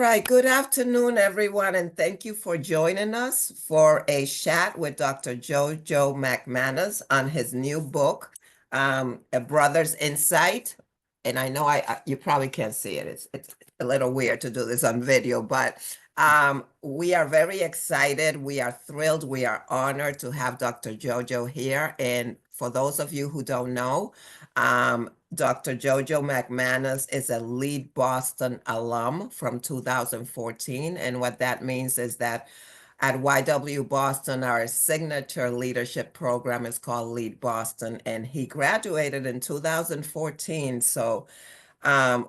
right, good afternoon, everyone, and thank you for joining us for a chat with Dr. Joe-Joe McManus on his new book, A Brother's Insight. And I know you probably can't see it. It's a little weird to do this on video, but we are very excited. We are thrilled. We are honored to have Dr. Joe-Joe here. And for those of you who don't know, Dr. Joe-Joe McManus is a LeadBoston alum from 2014. And what that means is that at YW Boston, our signature leadership program is called LeadBoston, and he graduated in 2014. So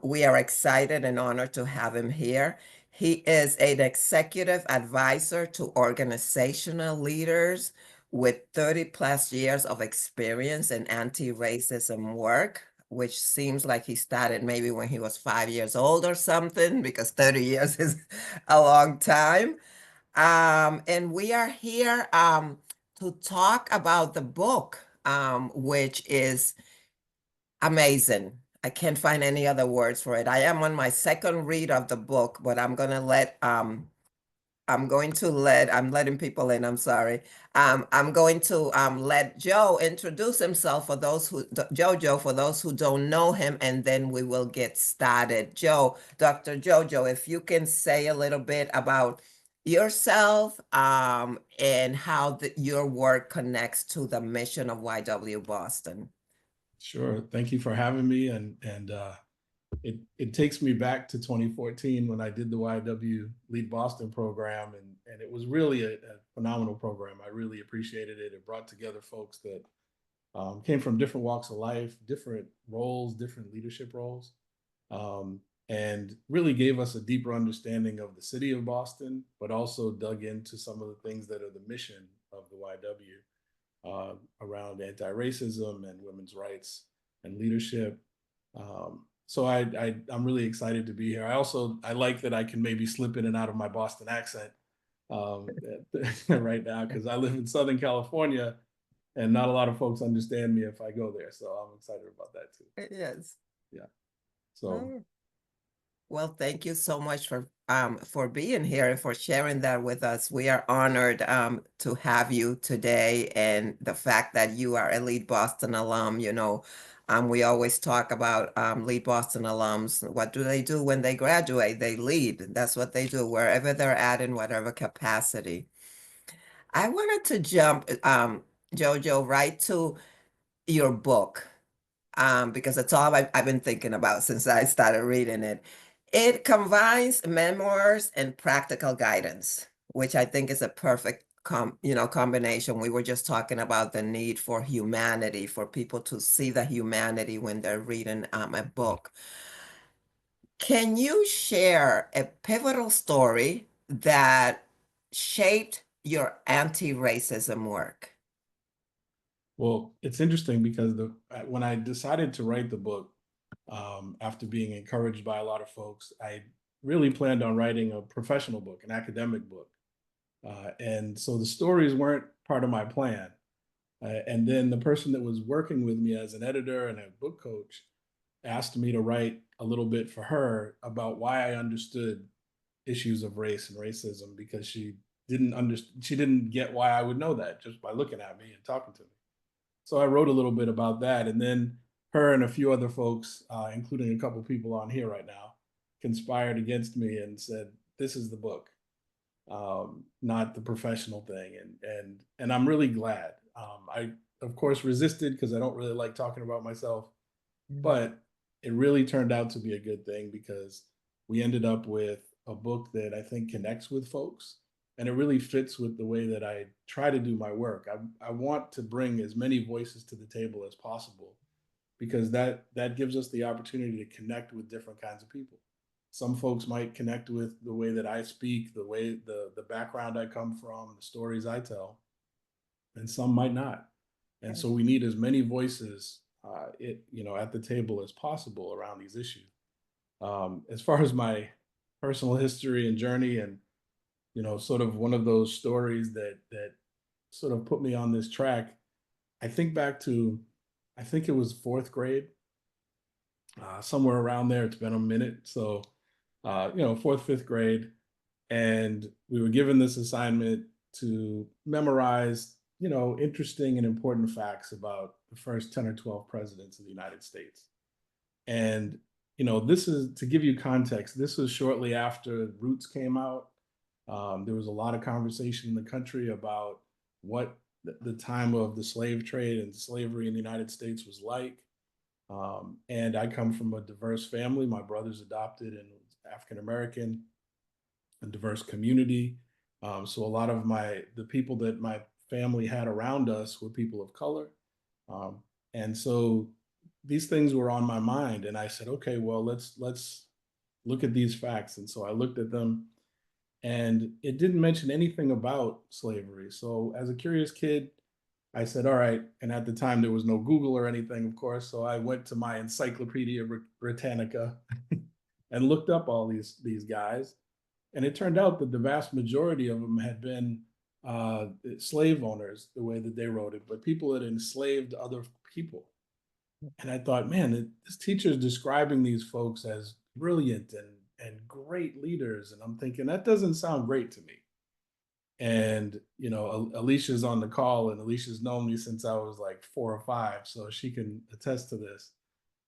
we are excited and honored to have him here. He is an executive advisor to organizational leaders with 30 plus years of experience in anti-racism work, which seems like he started maybe when he was 5 years old or something, because 30 years is a long time. And we are here to talk about the book, which is amazing. I can't find any other words for it. I am on my second read of the book, but I'm letting people in, I'm sorry. I'm going to let Joe introduce himself for those Joe, for those who don't know him, and then we will get started. Dr. Joe, if you can say a little bit about yourself and how your work connects to the mission of YW Boston. Sure. Thank you for having me. It takes me back to 2014 when I did the YW LeadBoston program, and it was really a phenomenal program. I really appreciated it. It brought together folks that came from different walks of life, different roles, different leadership roles, and really gave us a deeper understanding of the city of Boston, but also dug into some of the things that are the mission of the YW. Around anti-racism and women's rights and leadership. So I'm really excited to be here. I like that I can maybe slip in and out of my Boston accent right now, because I live in Southern California and not a lot of folks understand me if I go there. So I'm excited about that too. Yes. Yeah. So. Well, thank you so much for being here and for sharing that with us. We are honored to have you today, and the fact that you are a LeadBoston alum. We always talk about LeadBoston alums. What do they do when they graduate? They lead. That's what they do wherever they're at in whatever capacity. I wanted to jump, Joe, right to your book, because that's all I've been thinking about since I started reading it. It combines memoirs and practical guidance, which I think is a perfect combination. We were just talking about the need for humanity, for people to see the humanity when they're reading a book. Can you share a pivotal story that shaped your anti-racism work? Well, it's interesting because when I decided to write the book, after being encouraged by a lot of folks, I really planned on writing a professional book, an academic book. And so the stories weren't part of my plan. And then the person that was working with me as an editor and a book coach asked me to write a little bit for her about why I understood issues of race and racism, because she didn't get why I would know that just by looking at me and talking to me. So I wrote a little bit about that, and then her and a few other folks, including a couple people on here right now, conspired against me and said, "This is the book, not the professional thing." And I'm really glad. I of course resisted because I don't really like talking about myself, but it really turned out to be a good thing, because we ended up with a book that I think connects with folks, and it really fits with the way that I try to do my work. I want to bring as many voices to the table as possible, because that gives us the opportunity to connect with different kinds of people. Some folks might connect with the way that I speak, the way the background I come from, the stories I tell, and some might not. And so we need as many voices at the table as possible around these issues. As far as my personal history and journey, and sort of one of those stories that sort of put me on this track, I think back to, I think it was fourth grade, somewhere around there. It's been a minute. So fourth, fifth grade, and we were given this assignment to memorize, interesting and important facts about the first 10 or 12 presidents of the United States. And, this is to give you context, this was shortly after Roots came out. There was a lot of conversation in the country about what the time of the slave trade and slavery in the United States was like. And I come from a diverse family. My brother's adopted and African American, a diverse community. So a lot of the people that my family had around us were people of color. Um, and so these things were on my mind, and I said, okay, well, let's look at these facts. And so I looked at them, and it didn't mention anything about slavery. So as a curious kid, I said, all right. And at the time, there was no Google or anything, of course. So I went to my Encyclopedia Britannica and looked up all these guys. And it turned out that the vast majority of them had been slave owners, the way that they wrote it, but people that enslaved other people. And I thought, man, this teacher is describing these folks as brilliant and great leaders. And I'm thinking, that doesn't sound great to me. And, Alicia's on the call, and Alicia's known me since I was like 4 or 5, so she can attest to this.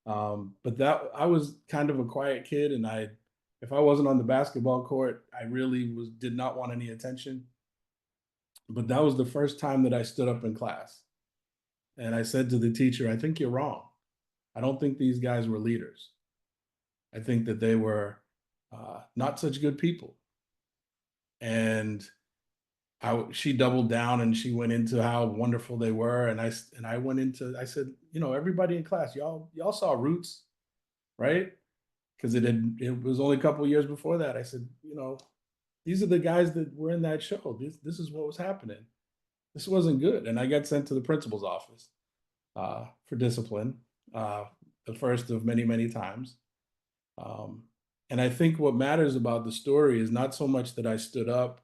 But that I was kind of a quiet kid, and if I wasn't on the basketball court, I really did not want any attention. But that was the first time that I stood up in class. And I said to the teacher, I think you're wrong. I don't think these guys were leaders. I think that they were not such good people. And she doubled down and she went into how wonderful they were. And I said, everybody in class, y'all saw Roots, right? Because it was only a couple of years before that. I said, these are the guys that were in that show. This is what was happening. This wasn't good. And I got sent to the principal's office for discipline, the first of many, many times. And I think what matters about the story is not so much that I stood up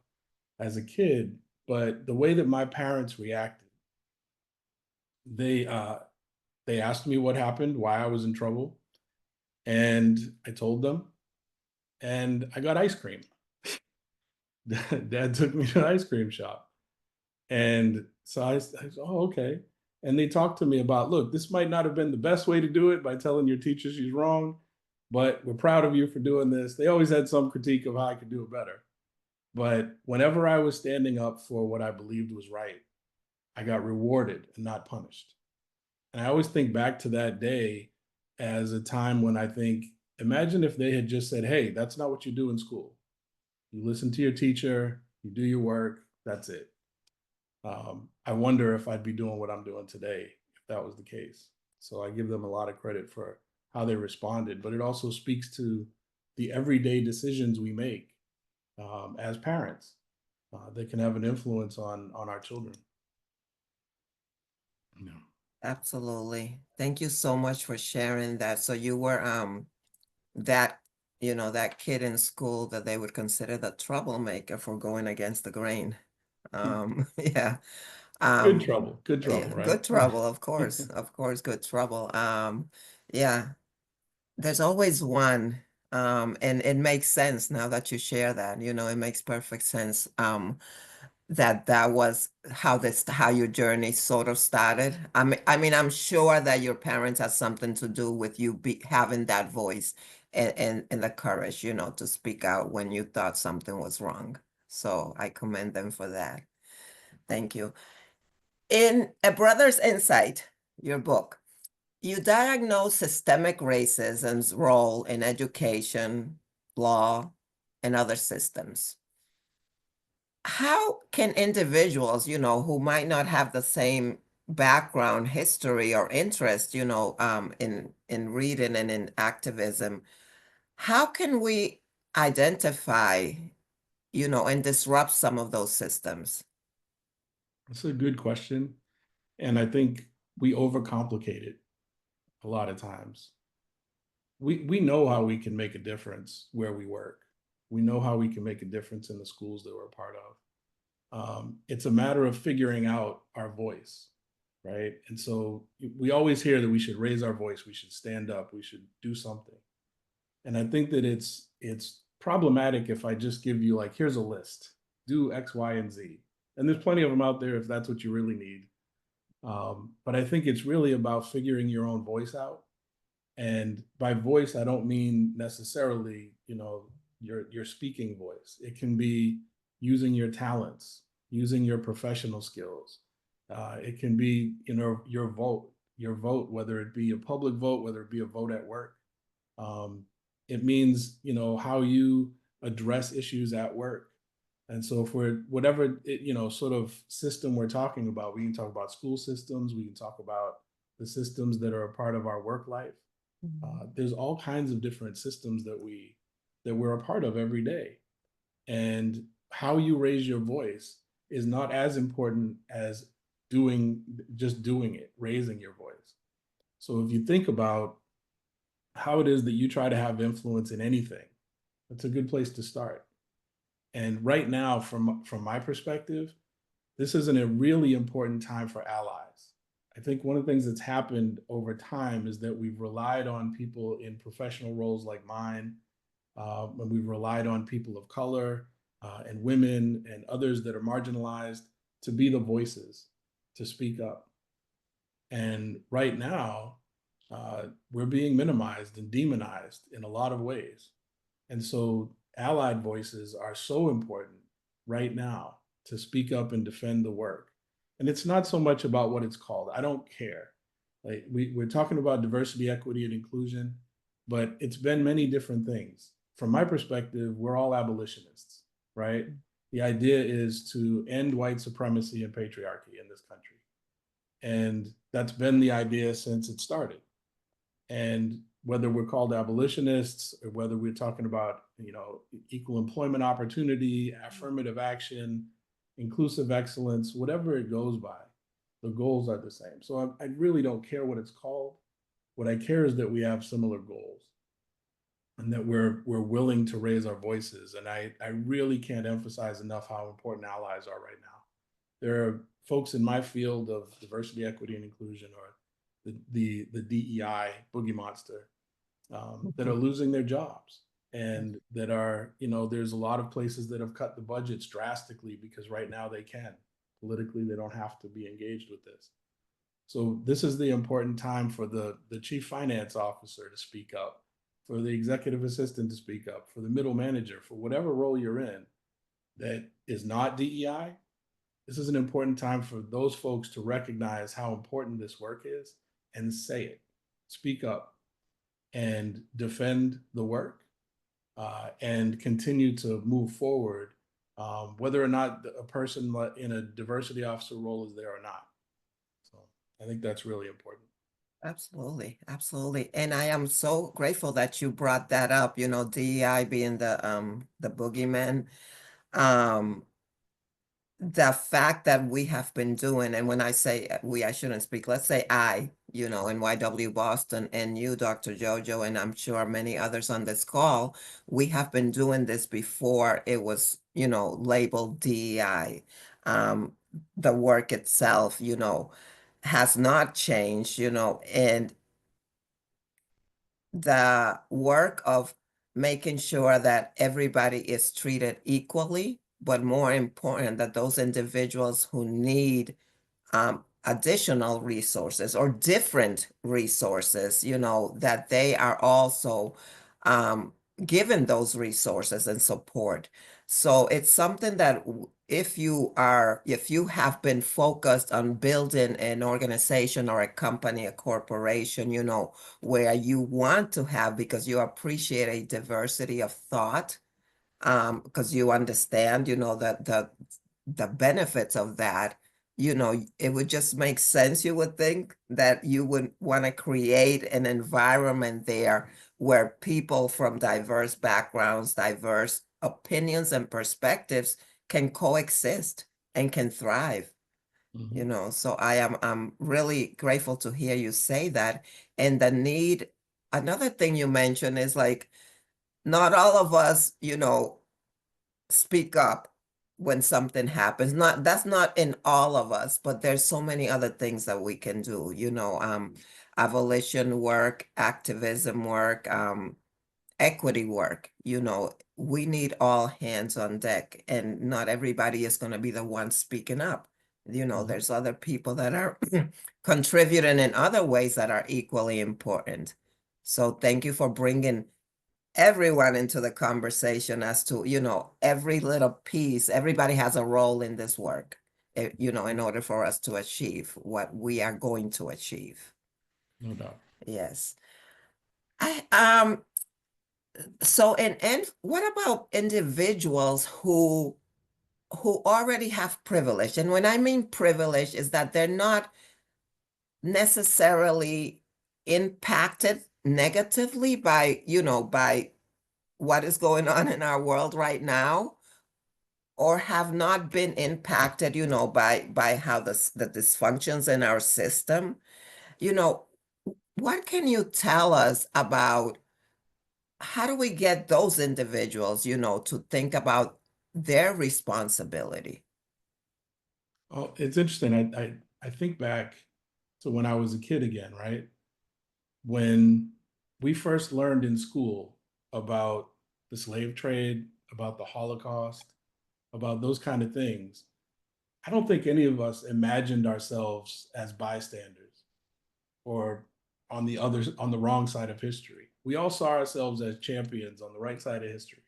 as a kid, but the way that my parents reacted. They asked me what happened, why I was in trouble, and I told them, and I got ice cream. Dad took me to an ice cream shop. And so I said, oh, okay. And they talked to me about, look, this might not have been the best way to do it by telling your teacher she's wrong, but we're proud of you for doing this. They always had some critique of how I could do it better. But whenever I was standing up for what I believed was right, I got rewarded and not punished. And I always think back to that day as a time when I think, imagine if they had just said, hey, that's not what you do in school. You listen to your teacher, you do your work, that's it. I wonder if I'd be doing what I'm doing today if that was the case. So I give them a lot of credit for how they responded, but it also speaks to the everyday decisions we make as parents that can have an influence on our children. Yeah. Absolutely. Thank you so much for sharing that. So you were that that kid in school that they would consider the troublemaker for going against the grain. Yeah. Good Um trouble. Good yeah, trouble, right? good trouble, of course, good trouble. Yeah, there's always one. And it makes sense now that you share that, it makes perfect sense. That was how your journey sort of started. I mean, I'm sure that your parents had something to do with you having that voice and the courage, to speak out when you thought something was wrong. So I commend them for that. Thank you. In A Brother's Insight, your book, you diagnose systemic racism's role in education, law, and other systems. How can individuals, who might not have the same background, history, or interest, in reading and in activism, how can we identify, and disrupt some of those systems? That's a good question. And I think we overcomplicate it a lot of times. We know how we can make a difference where we work. We know how we can make a difference in the schools that we're a part of. It's a matter of figuring out our voice, right? And so we always hear that we should raise our voice, we should stand up, we should do something. And I think that it's problematic if I just give you like, here's a list, do X, Y, and Z. And there's plenty of them out there if that's what you really need. But I think it's really about figuring your own voice out. And by voice, I don't mean necessarily, your speaking voice. It can be using your talents, using your professional skills. It can be, your vote, whether it be a public vote, whether it be a vote at work. Um, it means, how you address issues at work. And so if we're whatever sort of system we're talking about, we can talk about school systems, we can talk about the systems that are a part of our work life. There's all kinds of different systems that we're a part of every day. And how you raise your voice is not as important as doing it, raising your voice. So if you think about how it is that you try to have influence in anything, that's a good place to start. And right now, from my perspective, this isn't a really important time for allies. I think one of the things that's happened over time is that we've relied on people in professional roles like mine, and we've relied on people of color and women and others that are marginalized to be the voices, to speak up. And right now, we're being minimized and demonized in a lot of ways. And so allied voices are so important right now to speak up and defend the work. And it's not so much about what it's called. I don't care. Like we're talking about diversity, equity, and inclusion, but it's been many different things. From my perspective, we're all abolitionists, right? The idea is to end white supremacy and patriarchy in this country. And that's been the idea since it started. And whether we're called abolitionists or whether we're talking about, equal employment opportunity, affirmative action, inclusive excellence, whatever it goes by, the goals are the same. So I really don't care what it's called. What I care is that we have similar goals and that we're willing to raise our voices. And I really can't emphasize enough how important allies are right now. There are folks in my field of diversity, equity, and inclusion, or the DEI boogie monster, that are losing their jobs, and that are, there's a lot of places that have cut the budgets drastically because right now they can. Politically, they don't have to be engaged with this. So this is the important time for the chief finance officer to speak up, for the executive assistant to speak up, for the middle manager, for whatever role you're in that is not DEI. This is an important time for those folks to recognize how important this work is and say it, speak up, and defend the work, and continue to move forward, whether or not a person in a diversity officer role is there or not. So I think that's really important. Absolutely, absolutely. And I am so grateful that you brought that up, DEI being the boogeyman. Um, the fact that we have been doing, and when I say we, I shouldn't speak, let's say I, in YW Boston, and you, Dr. Jojo, and I'm sure many others on this call, we have been doing this before it was, labeled DEI. The work itself, has not changed, and the work of making sure that everybody is treated equally, but more important, that those individuals who need additional resources or different resources, that they are also um, given those resources and support. So it's something that if you have been focused on building an organization or a company, a corporation, where you want to have, because you appreciate a diversity of thought, because you understand, that the benefits of that, it would just make sense. You would think that you would want to create an environment there where people from diverse backgrounds, diverse opinions and perspectives can coexist and can thrive. So I'm really grateful to hear you say that. And the need, another thing you mentioned is like, not all of us, speak up when something happens. That's not in all of us, but there's so many other things that we can do, abolition work, activism work, equity work, we need all hands on deck, and not everybody is going to be the one speaking up. There's other people that are contributing in other ways that are equally important. So thank you for bringing everyone into the conversation as to, every little piece, everybody has a role in this work, in order for us to achieve what we are going to achieve. No doubt. Yes. So, and what about individuals who already have privilege? And when I mean privilege is that they're not necessarily impacted negatively by what is going on in our world right now, or have not been impacted, by how the dysfunctions in our system. What can you tell us about how do we get those individuals, to think about their responsibility? Oh, it's interesting. I think back to when I was a kid again, right? When we first learned in school about the slave trade, about the Holocaust, about those kind of things, I don't think any of us imagined ourselves as bystanders or on the wrong side of history. We all saw ourselves as champions on the right side of history.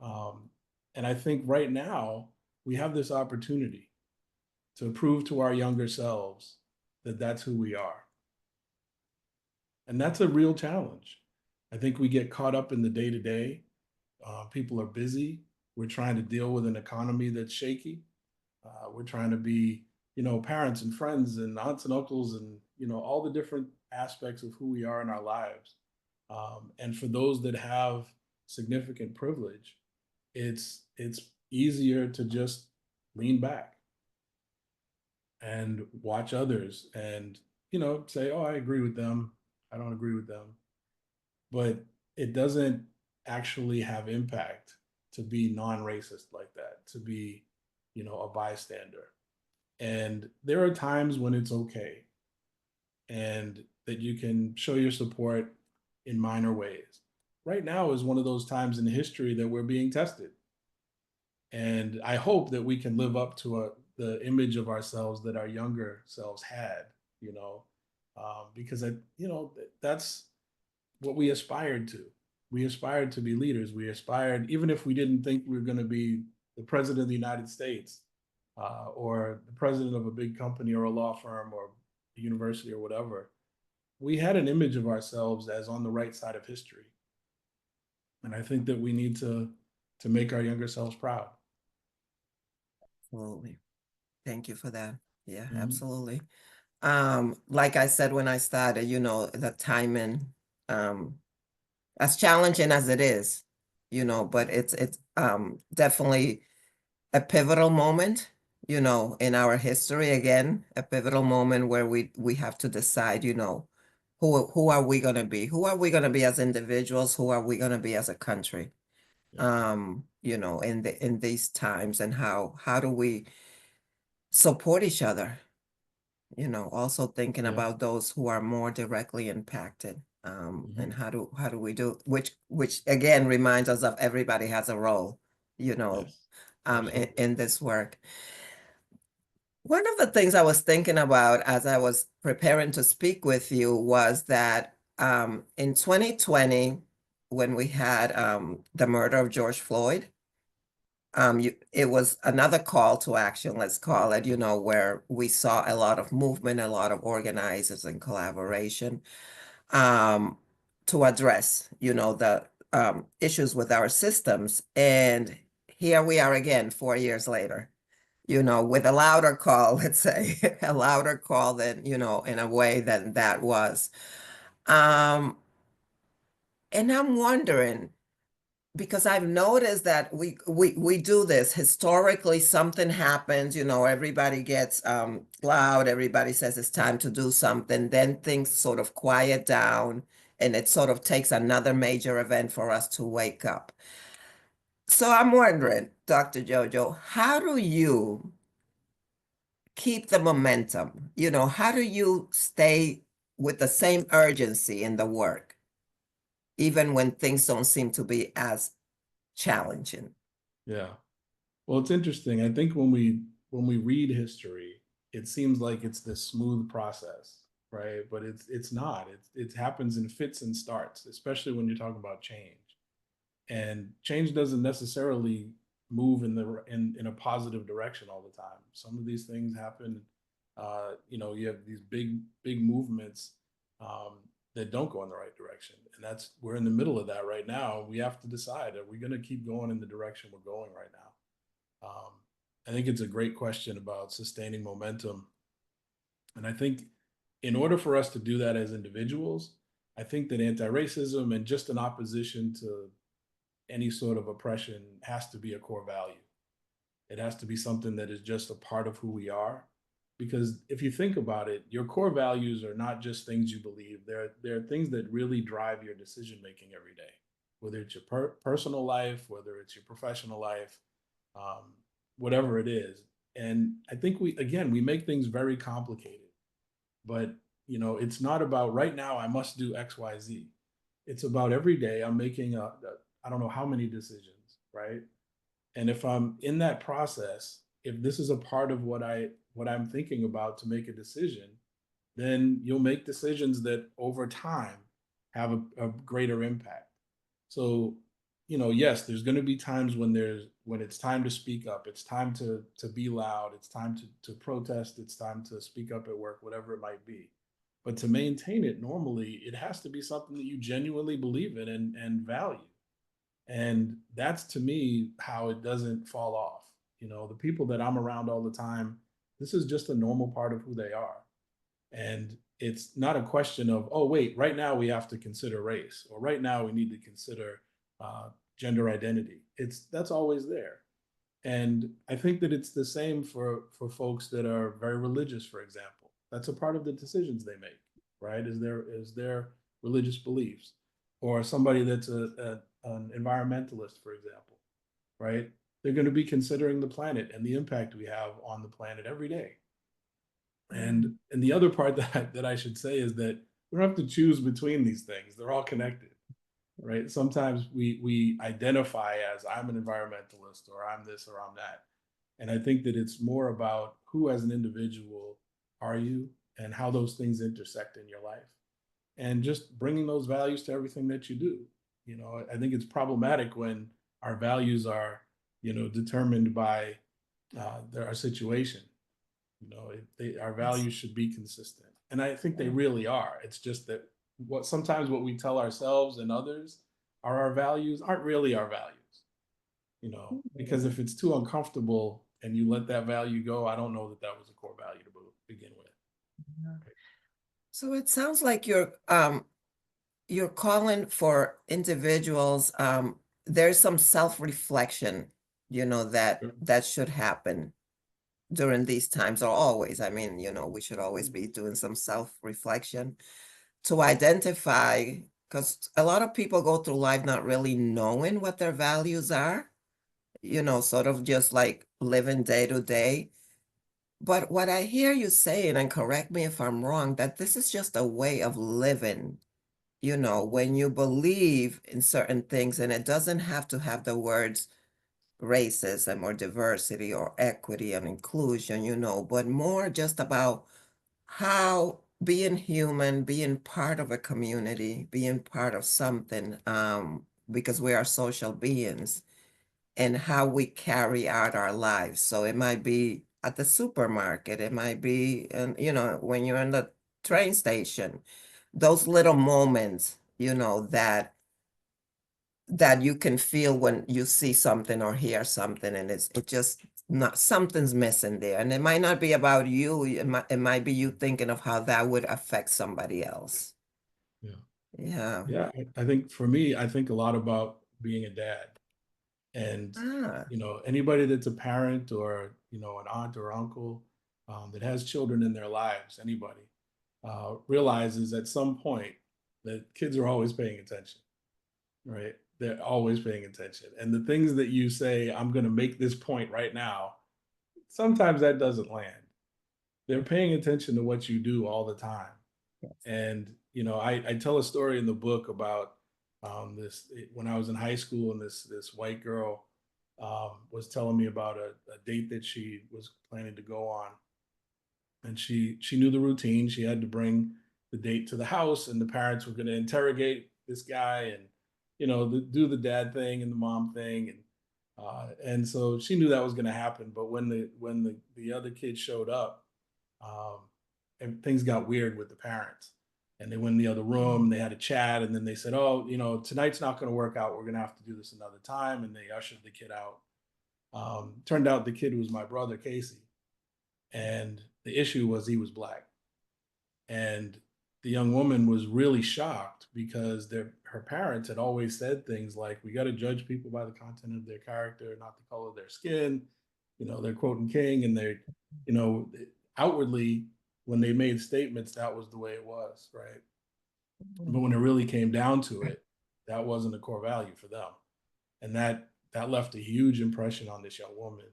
Um, and I think right now we have this opportunity to prove to our younger selves that that's who we are. And that's a real challenge. I think we get caught up in the day to day. People are busy. We're trying to deal with an economy that's shaky. We're trying to be, parents and friends and aunts and uncles and, all the different aspects of who we are in our lives. And for those that have significant privilege, it's easier to just lean back and watch others and, say, oh, I agree with them. I don't agree with them. But it doesn't actually have impact to be non-racist like that, to be, a bystander. And there are times when it's okay and that you can show your support in minor ways. Right now is one of those times in history that we're being tested. And I hope that we can live up to the image of ourselves that our younger selves had, you know, because that's what we aspired to. We aspired to be leaders. We aspired, even if we didn't think we were going to be the president of the United States, or the president of a big company or a law firm or a university or whatever. We had an image of ourselves as on the right side of history, and I think that we need to make our younger selves proud. Absolutely. Thank you for that. Yeah, Mhm. absolutely. Like I said when I started, the timing, as challenging as it is, but it's definitely a pivotal moment, in our history. Again, a pivotal moment where we have to decide, who are we gonna be? Who are we gonna be as individuals? Who are we gonna be as a country? Yeah. In these times, and how do we support each other? Also thinking Yeah. about those who are more directly impacted. Mhm. And how do we do, which again reminds us of everybody has a role, Yes. in, Absolutely. this work. One of the things I was thinking about as I was preparing to speak with you was that in 2020, when we had the murder of George Floyd, it was another call to action, let's call it, where we saw a lot of movement, a lot of organizers and collaboration, um, to address, the issues with our systems. And here we are again, 4 years later, with a louder call, let's say, a louder call than, in a way than that was. Um, and I'm wondering, because I've noticed that we do this historically. Something happens, everybody gets loud, everybody says it's time to do something, then things sort of quiet down, and it sort of takes another major event for us to wake up. So I'm wondering, Dr. Jojo, how do you keep the momentum? How do you stay with the same urgency in the work? even when things don't seem to be as challenging. Yeah. Well, it's interesting. I think when we read history, it seems like it's this smooth process, right? But it's not. It happens in fits and starts, especially when you're talking about change. And change doesn't necessarily move in a positive direction all the time. Some of these things happen. You have these big movements um, that don't go in the right direction, and that's we're in the middle of that right now. We have to decide: are we going to keep going in the direction we're going right now? I think it's a great question about sustaining momentum, and I think in order for us to do that as individuals, I think that anti-racism and just an opposition to any sort of oppression has to be a core value. It has to be something that is just a part of who we are. Because if you think about it, your core values are not just things you believe. They're things that really drive your decision making every day, whether it's your personal life, whether it's your professional life, um, whatever it is. And I think we make things very complicated. But it's not about right now I must do X, Y, Z. It's about every day I'm making I don't know how many decisions, right? And if I'm in that process, if this is a part of what I'm thinking about to make a decision, then you'll make decisions that over time have a greater impact. So, yes, there's going to be times when it's time to speak up, it's time to be loud, it's time to protest, it's time to speak up at work, whatever it might be. But to maintain it normally, it has to be something that you genuinely believe in and value. And that's to me how it doesn't fall off. The people that I'm around all the time, this is just a normal part of who they are. And it's not a question of, oh, wait, right now we have to consider race, or right now we need to consider uh, gender identity. That's always there. And I think that it's the same for folks that are very religious, for example. That's a part of the decisions they make, right? Is their religious beliefs, or somebody that's an environmentalist, for example, right? They're going to be considering the planet and the impact we have on the planet every day. And the other part that I should say is that we don't have to choose between these things. They're all connected, right? Sometimes we identify as I'm an environmentalist, or I'm this, or I'm that. And I think that it's more about who as an individual are you, and how those things intersect in your life, and just bringing those values to everything that you do. I think it's problematic when our values are, determined by our situation. Our values should be consistent, and I think they really are. It's just that what we tell ourselves and others are our values aren't really our values. Because if it's too uncomfortable and you let that value go, I don't know that that was a core value to begin with. So it sounds like you're calling for individuals. There's some self-reflection, Sure. that should happen during these times, or always. I mean, we should always be doing some self-reflection to identify, because a lot of people go through life not really knowing what their values are, sort of just like living day to day. But what I hear you saying, and correct me if I'm wrong, that this is just a way of living, when you believe in certain things, and it doesn't have to have the words racism or diversity or equity and inclusion, but more just about how being human, being part of a community, being part of something, because we are social beings, and how we carry out our lives. So it might be at the supermarket, it might be, when you're in the train station, those little moments, that you can feel when you see something or hear something, and it just not something's missing there. And it might not be about you, it might be you thinking of how that would affect somebody else. Yeah. Yeah. Yeah. I think for me, I think a lot about being a dad. And, Ah, anybody that's a parent, or, an aunt or uncle that has children in their lives, anybody realizes at some point that kids are always paying attention, right? They're always paying attention. And the things that you say, I'm going to make this point right now, sometimes that doesn't land. They're paying attention to what you do all the time. yes. And, I tell a story in the book about When I was in high school, and this white girl was telling me about a date that she was planning to go on, and she knew the routine. She had to bring the date to the house, and the parents were going to interrogate this guy, and do the dad thing and the mom thing, and so she knew that was going to happen. But when the other kid showed up, um, and things got weird with the parents, and they went in the other room. They had a chat, and then they said, "Oh, tonight's not going to work out. We're going to have to do this another time." And they ushered the kid out. Turned out the kid was my brother Casey, and the issue was he was black. And the young woman was really shocked because her parents had always said things like, "We got to judge people by the content of their character, not the color of their skin." They're quoting King, and you know, outwardly, when they made statements, that was the way it was, right? But when it really came down to it, that wasn't a core value for them, and that left a huge impression on this young woman.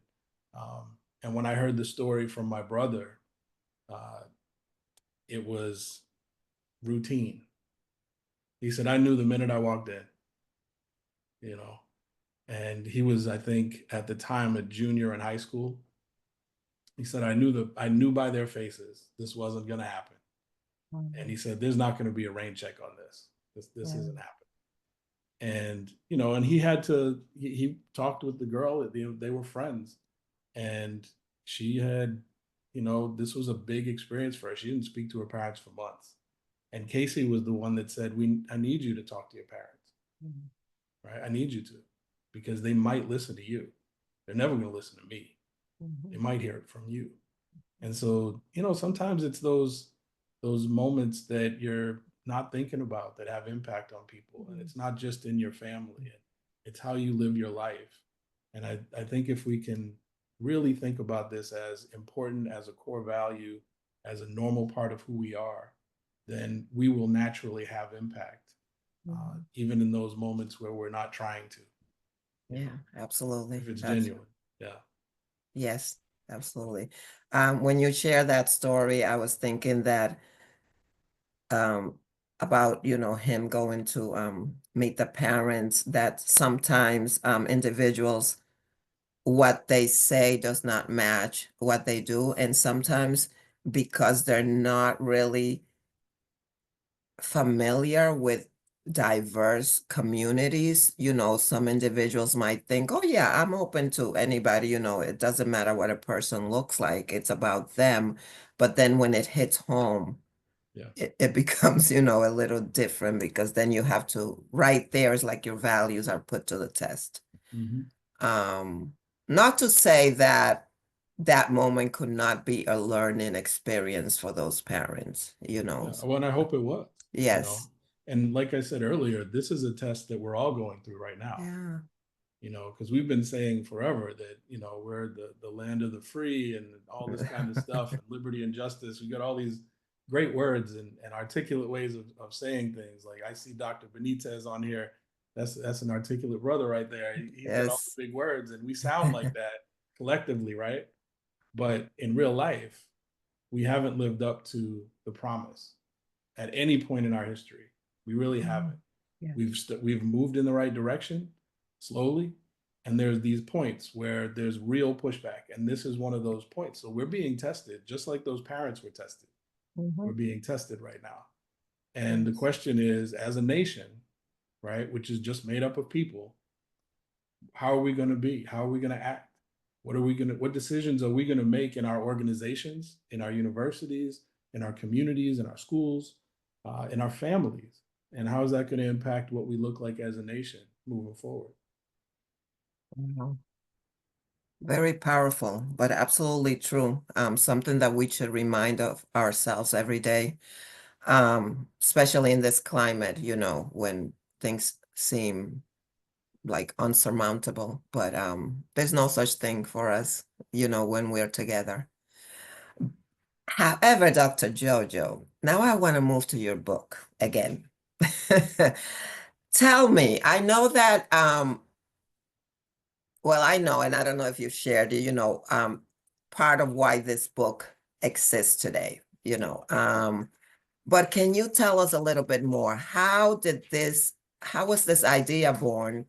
And when I heard the story from my brother, uh, it was routine. He said, "I knew the minute I walked in, you know, and he was, I think, at the time a junior in high school. He said, I knew by their faces this wasn't going to happen." And he said, "There's not going to be a rain check on this. This isn't happening." And and he talked with the girl. They were friends, and she had, this was a big experience for her. She didn't speak to her parents for months. And Casey was the one that said, I need you to talk to your parents, right? I need you to, because they might listen to you. They're never going to listen to me. They might hear it from you." And so, sometimes it's those moments that you're not thinking about that have impact on people. And it's not just in your family. It's how you live your life. And I think if we can really think about this as important, as a core value, as a normal part of who we are, then we will naturally have impact, even in those moments where we're not trying to, Yeah, absolutely. if it's That's genuine. Yeah. yes, absolutely. When you share that story, I was thinking that um about him going to meet the parents, that sometimes individuals, what they say does not match what they do, and sometimes because they're not really familiar with diverse communities, some individuals might think, "Oh yeah, I'm open to anybody, it doesn't matter what a person looks like, it's about them." But then when it hits home, Yeah. it becomes, a little different, because then you have to, right there is like your values are put to the test. Mm-hmm. Um, Not to say that that moment could not be a learning experience for those parents, Yeah. Well, and I hope it was, you know. Yes. And like I said earlier, this is a test that we're all going through right now, Yeah. because we've been saying forever that, we're the land of the free and all this kind of stuff, and liberty and justice. We got all these great words and articulate ways of saying things. Like, I see Dr. Benitez on here. That's an articulate brother right there. He's got all Yes. the big words, and we sound like that collectively, right? But in real life, we haven't lived up to the promise at any point in our history. We really haven't. Yeah. We've moved in the right direction slowly, and there's these points where there's real pushback, and this is one of those points. So we're being tested, just like those parents were tested. We're being tested right now, and the question is, as a nation, right, which is just made up of people, how are we going to be? How are we going to act? What decisions are we going to make in our organizations, in our universities, in our communities, in our schools, in our families? And how is that going to impact what we look like as a nation moving forward? Wow. Very powerful, but absolutely true. Something that we should remind of ourselves every day, especially in this climate, when things seem like unsurmountable. But there's no such thing for us, when we're together. However, Dr. Jojo, now I want to move to your book again. Tell me, I know that well, I know, and I don't know if you shared it, part of why this book exists today, but can you tell us a little bit more? How did this how was this idea born?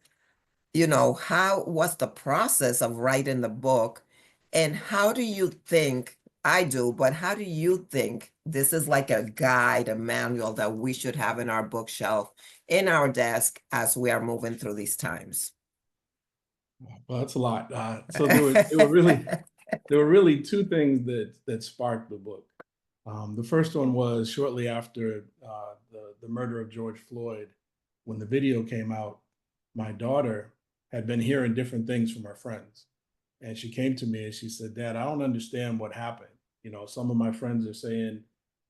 You know, how was the process of writing the book? And how do you think, I do, but how do you think this is like a guide, a manual that we should have in our bookshelf, in our desk as we are moving through these times? Well, that's a lot. So there were really two things that sparked the book. The first one was shortly after the murder of George Floyd, when the video came out. My daughter had been hearing different things from her friends, and she came to me and she said, "Dad, I don't understand what happened. Some of my friends are saying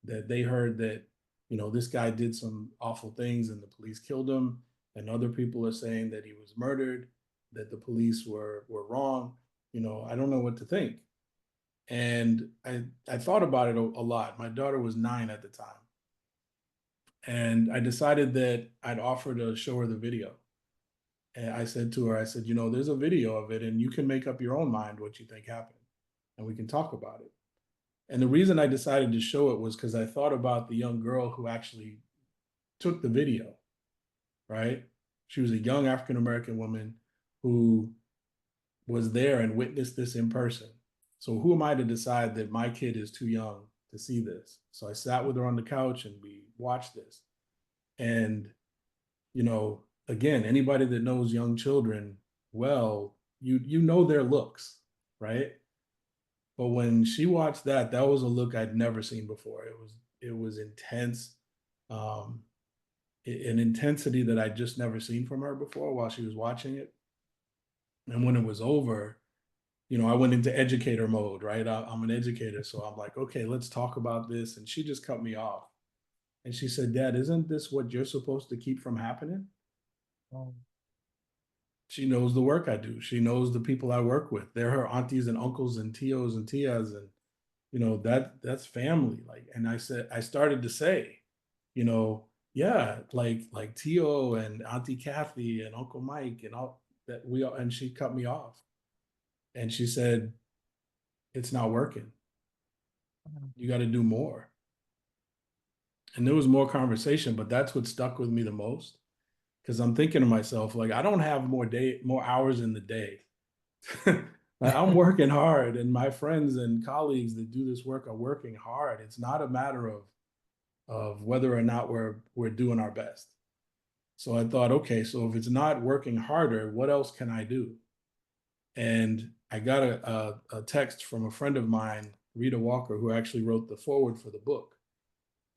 that they heard that this guy did some awful things and the police killed him, and other people are saying that he was murdered, that the police were wrong. I don't know what to think." And I thought about it a lot. My daughter was 9 at the time. And I decided that I'd offer to show her the video. And I said to her, I said, there's a video of it and you can make up your own mind what you think happened and we can talk about it. And the reason I decided to show it was because I thought about the young girl who actually took the video, right? She was a young African American woman who was there and witnessed this in person. So who am I to decide that my kid is too young to see this? So I sat with her on the couch and we watched this. And, again, anybody that knows young children well, you know their looks, right? But when she watched that, that was a look I'd never seen before. It was intense, um, an intensity that I'd just never seen from her before while she was watching it. And when it was over, I went into educator mode, right? I'm an educator. So I'm like, okay, let's talk about this. And she just cut me off. And she said, "Dad, isn't this what you're supposed to keep from happening?" Oh. She knows the work I do. She knows the people I work with. They're her aunties and uncles and tios and tias. And, that's family. Like, and I started to say, yeah, like Tio and Auntie Kathy and Uncle Mike and all that and she cut me off. And she said, "It's not working. You got to do more." And there was more conversation, but that's what stuck with me the most because I'm thinking to myself, like, I don't have more hours in the day. Like, I'm working hard, and my friends and colleagues that do this work are working hard. It's not a matter of whether or not we're doing our best. So I thought, okay, so if it's not working harder, what else can I do? And I got a text from a friend of mine, Rita Walker, who actually wrote the foreword for the book.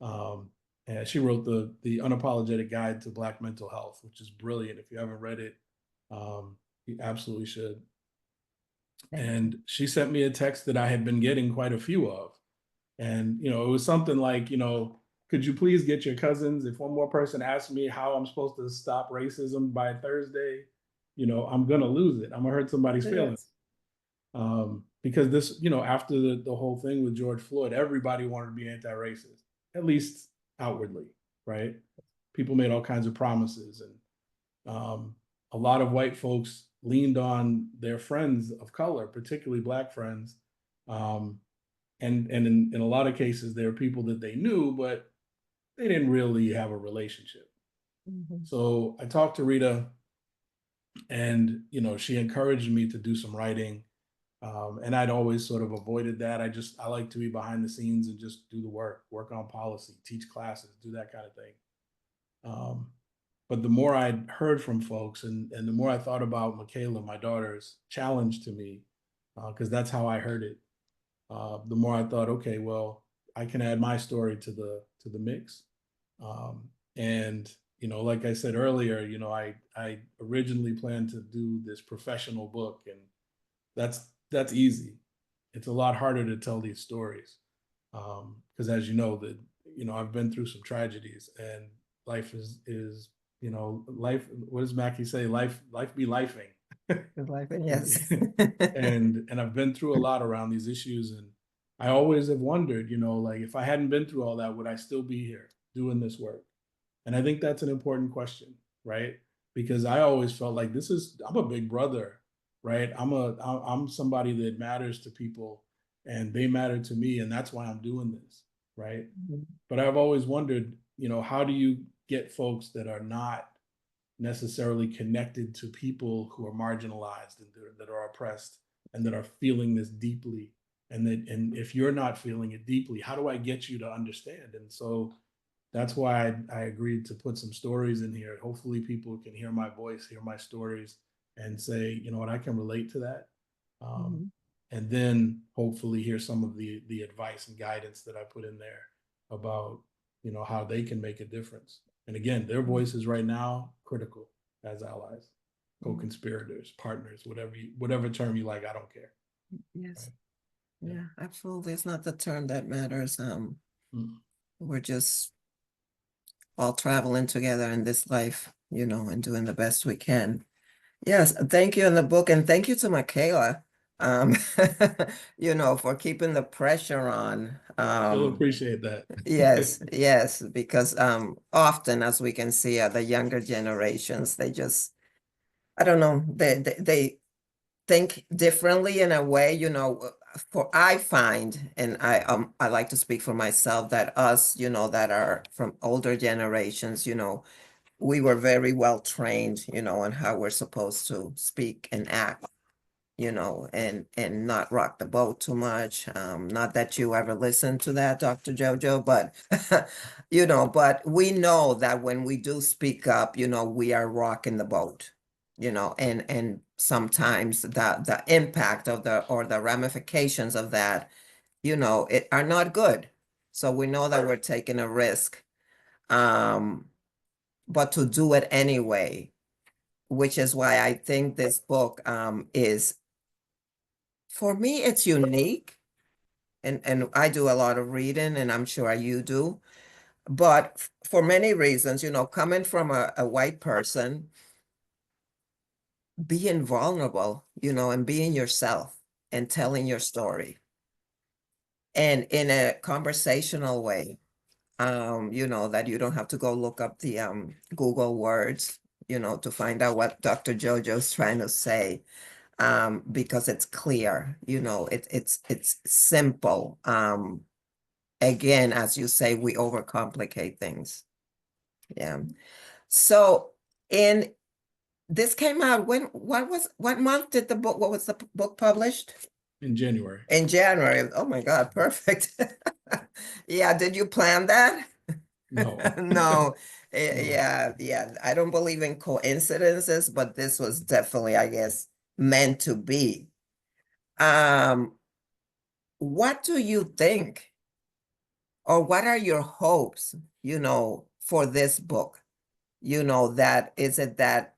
Um, and she wrote the Unapologetic Guide to Black Mental Health, which is brilliant. If you haven't read it, you absolutely should. And she sent me a text that I had been getting quite a few of. And, it was something like, could you please get your cousins? If one more person asks me how I'm supposed to stop racism by Thursday, I'm going to lose it. I'm going to hurt somebody's feelings. Yes. Because this, after the whole thing with George Floyd, everybody wanted to be anti-racist, at least outwardly, right? People made all kinds of promises, and a lot of white folks leaned on their friends of color, particularly Black friends, and in a lot of cases, there are people that they knew, but they didn't really have a relationship. Mhm. So I talked to Rita, and she encouraged me to do some writing. And I'd always sort of avoided that. I like to be behind the scenes and just do the work on policy, teach classes, do that kind of thing. Um, but the more I'd heard from folks and the more I thought about Michaela, my daughter's challenge to me, because that's how I heard it, the more I thought, okay, well, I can add my story to the mix. And like I said earlier, I originally planned to do this professional book, and that's easy. It's a lot harder to tell these stories because, as you know, I've been through some tragedies, and life is life. What does Mackie say? Life be lifing. Good life, yes. And I've been through a lot around these issues, and I always have wondered, like if I hadn't been through all that, would I still be here doing this work? And I think that's an important question, right? Because I always felt like I'm a big brother, right? I'm somebody that matters to people and they matter to me, and that's why I'm doing this, right? Mhm. But I've always wondered, how do you get folks that are not necessarily connected to people who are marginalized and that are oppressed and that are feeling this deeply. And if you're not feeling it deeply, how do I get you to understand? And so that's why I agreed to put some stories in here. Hopefully people can hear my voice, hear my stories, and say, you know what, I can relate to that. Um, Mhm. and then hopefully hear some of the advice and guidance that I put in there about, you know, how they can make a difference. And again, their voices right now critical as allies, Mhm. co-conspirators, partners, whatever term you like, I don't care. Yes. Right? Yeah. Yeah, absolutely. It's not the term that matters. Mm. We're just all traveling together in this life, and doing the best we can. Yes, thank you in the book, and thank you to Michaela, um, for keeping the pressure on. Still appreciate that. Yes, yes, because often, as we can see, the younger generations, they just, I don't know, they think differently in a way, for I find, and I like to speak for myself, that us, that are from older generations, we were very well trained, on how we're supposed to speak and act, and not rock the boat too much. Not that you ever listen to that, Dr. Jojo, but but we know that when we do speak up, we are rocking the boat, and sometimes the impact of the ramifications of that, it are not good. So we know that we're taking a risk. Um, but to do it anyway, which is why I think this book is, for me, it's unique. And I do a lot of reading, and I'm sure you do. But for many reasons, coming from a white person, being vulnerable, and being yourself and telling your story, and in a conversational way, that you don't have to go look up the Google words, to find out what Dr. Jojo's trying to say, because it's clear, it's simple. Again, as you say, we overcomplicate things. Yeah. So in this came out when, what month did what was the book published? In January. In January. Oh my God, perfect. Yeah, did you plan that? No. No. No. Yeah, yeah. I don't believe in coincidences, but this was definitely, I guess, meant to be. Um, what do you think, or what are your hopes, for this book? That is it that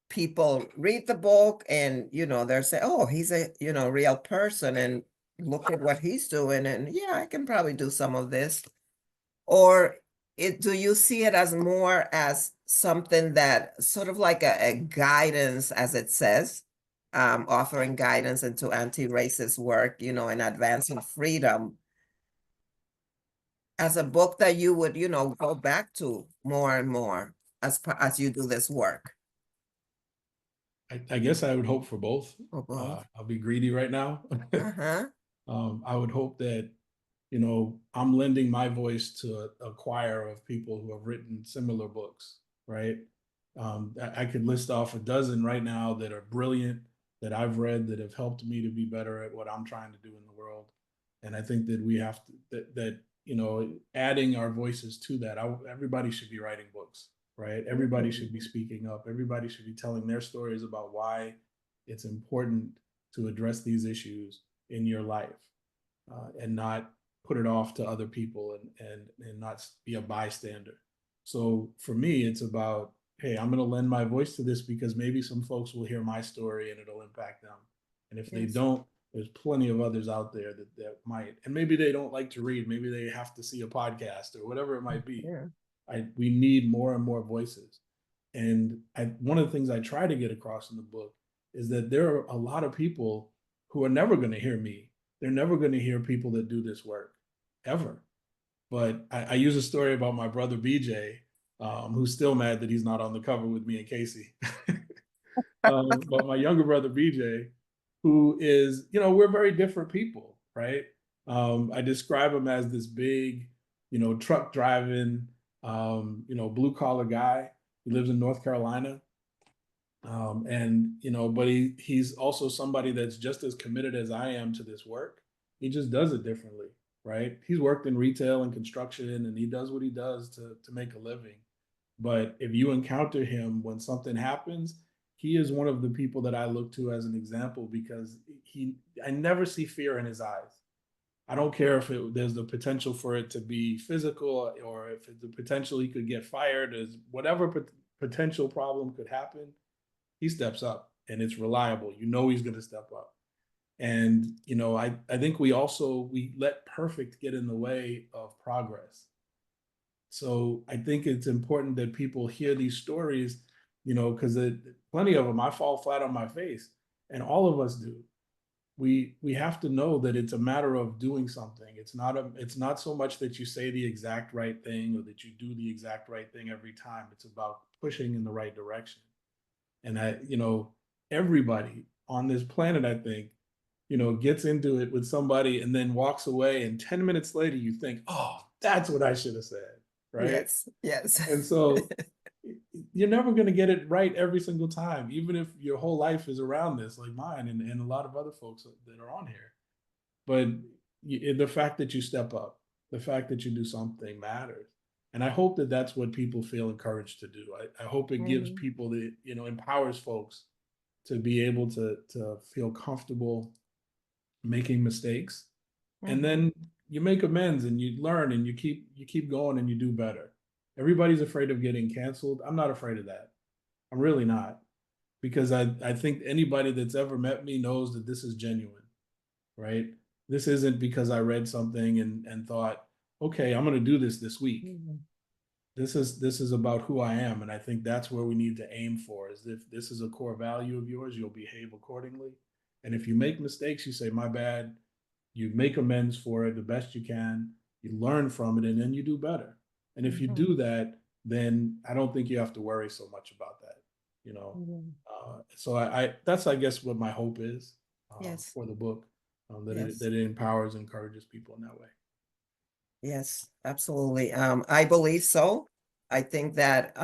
people read the book and, they're saying, oh, he's a, real person, and look at what he's doing. And yeah, I can probably do some of this. Or do you see it as more as something that sort of like a guidance, as it says, offering guidance into anti-racist work, and advancing freedom, as a book that you would, go back to more and more as you do this work? I guess I would hope for both. Or both? I'll be greedy right now. Uh-huh. I would hope that, you know, I'm lending my voice to a choir of people who have written similar books, right? I could list off a dozen right now that are brilliant, that I've read, that have helped me to be better at what I'm trying to do in the world. And I think that we have to, that you know, adding our voices to that, everybody should be writing books, right? Everybody should be speaking up. Everybody should be telling their stories about why it's important to address these issues in your life, and not put it off to other people, and not be a bystander. So for me, it's about, hey, I'm going to lend my voice to this because maybe some folks will hear my story and it'll impact them. And if they Yes. don't, there's plenty of others out there that might. And maybe they don't like to read. Maybe they have to see a podcast or whatever it might be. Yeah. We need more and more voices. And one of the things I try to get across in the book is that there are a lot of people who are never going to hear me. They're never going to hear people that do this work ever. But I use a story about my brother BJ, who's still mad that he's not on the cover with me and Casey. But my younger brother BJ, who is, you know, we're very different people, right? I describe him as this big, you know, truck driving, you know, blue collar guy. He lives in North Carolina. And but he's also somebody that's just as committed as I am to this work. He just does it differently, right? He's worked in retail and construction, and he does what he does to make a living. But if you encounter him when something happens, he is one of the people that I look to as an example, because I never see fear in his eyes. I don't care if there's the potential for it to be physical, or if the potential he could get fired, as whatever potential problem could happen, he steps up, and it's reliable. He's going to step up. And I think we let perfect get in the way of progress. So I think it's important that people hear these stories, because plenty of them, I fall flat on my face, and all of us do. We have to know that it's a matter of doing something. It's not so much that you say the exact right thing or that you do the exact right thing every time. It's about pushing in the right direction. And everybody on this planet, I think, gets into it with somebody and then walks away. And 10 minutes later, you think, oh, that's what I should have said. Right. Yes, yes. And so you're never going to get it right every single time, even if your whole life is around this, like mine and a lot of other folks that are on here. But the fact that you step up, the fact that you do something matters. And I hope that that's what people feel encouraged to do. I hope it gives Mhm, people empowers folks to be able to feel comfortable making mistakes. And mhm, then you make amends and you learn and you keep going and you do better. Everybody's afraid of getting canceled. I'm not afraid of that. I'm really not, because I think anybody that's ever met me knows that this is genuine, right? This isn't because I read something and thought, okay, I'm going to do this week. mhm, This is about who I am, and I think that's where we need to aim for. Is if this is a core value of yours, you'll behave accordingly. And if you make mistakes, you say my bad. You make amends for it the best you can. You learn from it, and then you do better. And if you mhm, do that, then I don't think you have to worry so much about that. You know, mhm. so I that's, I guess, what my hope is Yes, for the book, that it yes, that it empowers and encourages people in that way. yes, absolutely. I believe so. I think that,